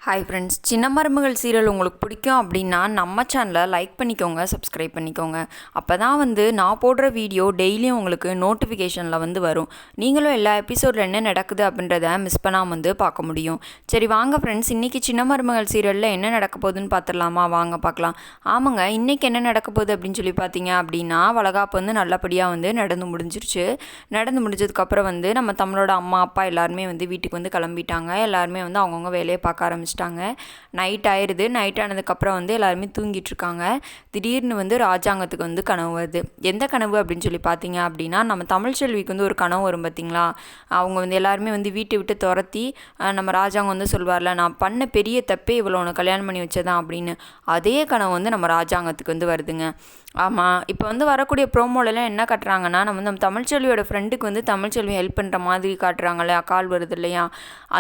Hi friends, சின்ன மருமகள் serial உங்களுக்கு பிடிக்கும் அப்படின்னா நம்ம சேனலை லைக் பண்ணிக்கோங்க, சப்ஸ்கிரைப் பண்ணிக்கோங்க. அப்போ தான் நான் போடுற வீடியோ டெய்லியும் உங்களுக்கு நோட்டிஃபிகேஷனில் வரும். நீங்களும் எல்லா எபிசோடில் என்ன நடக்குது அப்படின்றத மிஸ் பண்ணாமல் பார்க்க முடியும். சரி வாங்க ஃப்ரெண்ட்ஸ், இன்றைக்கி சின்ன மருமகள் சீரியலில் என்ன நடக்க போகுதுன்னு பார்த்துடலாமா? வாங்க பார்க்கலாம். ஆமாங்க, இன்றைக்கி என்ன நடக்க போகுது அப்படின்னு சொல்லி பார்த்தீங்க அப்படின்னா, வளகாப்பு நல்லபடியாக நடந்து முடிஞ்சிருச்சு. நடந்து முடிஞ்சதுக்கப்புறம் நம்ம தமிழோட அம்மா அப்பா எல்லாருமே வீட்டுக்கு கிளம்பிட்டாங்க. எல்லாருமே அவங்கவுங்க வேலையை பார்க்க ஆரம்பிச்சிட்டாங்க. நைட் ஆயிடுது. நைட் ஆனதுக்கப்புறம் எல்லாருமே தூங்கிட்டுருக்காங்க. திடீர்னு ராஜாங்கத்துக்கு கனவு வருது. எந்த கனவு அப்படின்னு சொல்லி பார்த்தீங்க அப்படின்னா, நம்ம தமிழ்ச்செல்விக்கு ஒரு கனவு வரும் பார்த்தீங்களா? அவங்க எல்லாருமே வீட்டை விட்டு துரத்தி நம்ம ராஜாங்கம் சொல்வார்ல, நான் பண்ண பெரிய தப்பே இவ்வளோ உனக்கு கல்யாணம் பண்ணி வச்சதான் அப்படின்னு. அதே கனவு நம்ம ராஜாங்கத்துக்கு வருதுங்க. ஆமாம், இப்போ வரக்கூடிய ப்ரோமோலலாம் என்ன காட்டுறாங்கன்னா, நம்ம தமிழ்ச்செல்வியோட ஃப்ரெண்டுக்கு தமிழ்ச்செல்வி ஹெல்ப் பண்ணுற மாதிரி காட்டுறாங்கல்ல, கால் வருது இல்லையா,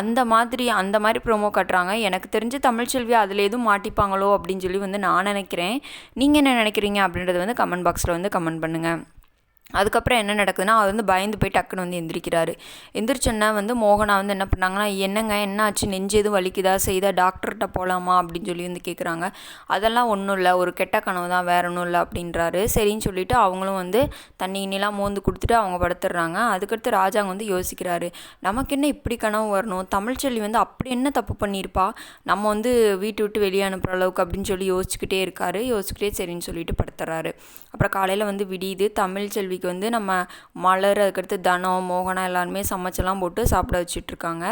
அந்த மாதிரி ப்ரோமோ காட்டுறாங்க. எனக்கு தெரிஞ்சு தமிழ்ச்செல்வி அதில் எதுவும் மாட்டிப்பாங்களோ அப்படின்னு சொல்லி நான் நினைக்கிறேன். நீங்கள் என்ன நினைக்கிறீங்க அப்படின்றது கமெண்ட் பாக்ஸில் கமெண்ட் பண்ணுங்கள். அதுக்கப்புறம் என்ன நடக்குதுன்னா, அவர் பயந்து போய் டக்குன்னு எந்திரிக்கிறாரு. எந்திரிச்சோன்னா மோகனா என்ன பண்ணாங்கன்னா, என்னங்க என்ன ஆச்சு, நெஞ்சு எதுவும் வலிக்குதா செய்தா, டாக்டர்கிட்ட போகலாமா அப்படின்னு சொல்லி கேட்குறாங்க. அதெல்லாம் ஒன்றும் இல்லை, ஒரு கெட்ட கனவு தான், வேற ஒன்றும் இல்லை அப்படின்றாரு. சரின்னு சொல்லிவிட்டு அவங்களும் தண்ணி இன்னிலாம் மோந்து கொடுத்துட்டு அவங்க படுத்துடுறாங்க. அதுக்கடுத்து ராஜாங்க யோசிக்கிறாரு, நமக்கு என்ன இப்படி கனவு வரணும், தமிழ்ச்செல்வி அப்படி என்ன தப்பு பண்ணியிருப்பா, நம்ம வீட்டு விட்டு வெளியே அனுப்புகிற அளவுக்கு அப்படின்னு சொல்லி யோசிச்சுக்கிட்டே இருக்காரு. யோசிச்சுக்கிட்டே சரின்னு சொல்லிட்டு படுத்துறாரு. அப்புறம் காலையில் விடியுது. தமிழ்ச்செல்விக்கு நம்ம மலர், அதுக்கடுத்து தனம், மோகனா எல்லாருமே சமைச்செல்லாம் போட்டு சாப்பிட வச்சுட்ருக்காங்க.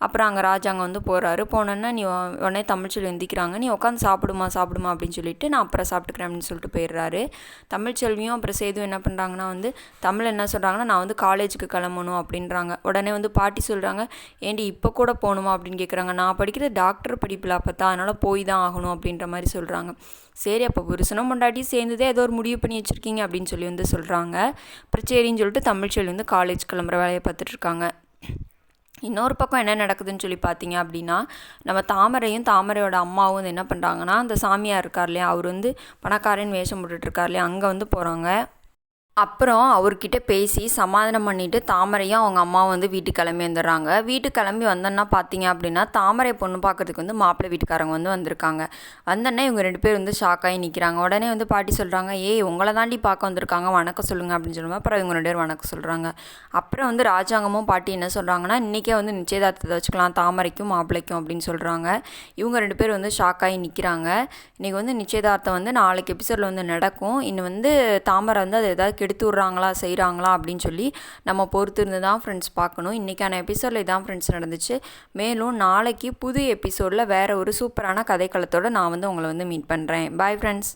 அப்புறம் அங்கே ராஜாங்க போகிறாரு. போனோன்னா நீ உடனே தமிழ்ச்செல்வி எந்திக்கிறாங்க. நீ உட்காந்து சாப்பிடுமா அப்படின்னு சொல்லிட்டு, நான் அப்புறம் சாப்பிட்டுக்கிறேன் அப்படின்னு சொல்லிட்டு போயிடுறாரு. தமிழ்ச்செல்வியும் அப்புறம் சேதும் என்ன பண்ணுறாங்கன்னா, தமிழ் என்ன சொல்கிறாங்கன்னா, நான் காலேஜுக்கு கிளம்பணும் அப்படின்றாங்க. உடனே பாட்டி சொல்கிறாங்க, ஏண்டி இப்போ கூட போகணுமா அப்படின்னு கேட்குறாங்க. நான் படிக்கிறது டாக்டர் படிப்பில் அப்போ அதனால் போய் தான் ஆகணும் அப்படின்ற மாதிரி சொல்கிறாங்க. சரி, அப்போ புருஷனும் பொண்டாட்டி சேர்ந்துதே ஏதோ ஒரு முடிவு பண்ணி வச்சுருக்கீங்க அப்படின்னு சொல்லி சொல்கிறாங்க. அப்புறம் சரின்னு சொல்லிட்டு தமிழ்ச்செல்வி காலேஜ் கிளம்புற வேலையை பார்த்துட்ருக்காங்க. இன்னொரு பக்கம் என்ன நடக்குதுன்னு சொல்லி பார்த்தீங்க அப்படின்னா, நம்ம தாமரையோட அம்மாவும் என்ன பண்ணுறாங்கன்னா, அந்த சாமியார் இருக்கார் இல்லையா, அவர் பணக்காரன் வேஷம் போட்டுட்ருக்கார் இல்லையா, அங்கே போகிறாங்க. அப்புறம் அவர்கிட்ட பேசி சமாதானம் பண்ணிவிட்டு தாமரையும் அவங்க அம்மாவும் வீட்டுக்கு கிளம்பி வந்துடுறாங்க. வீட்டுக்கு கிளம்பி வந்தோன்னா பார்த்தீங்க அப்படின்னா, தாமரை பொண்ணு பார்க்கறதுக்கு மாப்பிள்ளை வீட்டுக்காரங்க வந்திருக்காங்க. வந்தோன்னா இவங்க 2 பேர் ஷாக்காகி நிற்கிறாங்க. உடனே பாட்டி சொல்கிறாங்க, ஏய் உங்களை தாண்டி பார்க்க வந்திருக்காங்க, வணக்கம் சொல்லுங்கள் அப்படின்னு சொல்லுவாங்க. அப்புறம் இவங்க 2 பேர் வணக்கம் சொல்கிறாங்க. அப்புறம் ராஜாங்கமும் பாட்டி என்ன சொல்கிறாங்கன்னா, இன்றைக்கே நிச்சயதார்த்தத்தை வச்சுக்கலாம் தாமரைக்கும் மாப்பிள்ளைக்கும் அப்படின்னு சொல்கிறாங்க. இவங்க 2 பேர் ஷாக்காகி நிற்கிறாங்க. இன்றைக்கி நிச்சயதார்த்தம் நாளைக்கு எபிசோடில் நடக்கும். இன்னும் தாமரை அது ஏதாவது கெடுத்து விட்றாங்களா செய்கிறாங்களா அப்படின்னு சொல்லி நம்ம பொறுத்து இருந்து தான் ஃப்ரெண்ட்ஸ் பார்க்கணும். இன்றைக்கான எபிசோடில் இதான் ஃப்ரெண்ட்ஸ் நடந்துச்சு. மேலும் நாளைக்கு புது எபிசோடில் வேறு ஒரு சூப்பரான கதைக்களத்தோடு நான் உங்களை மீட் பண்ணுறேன். Bye friends.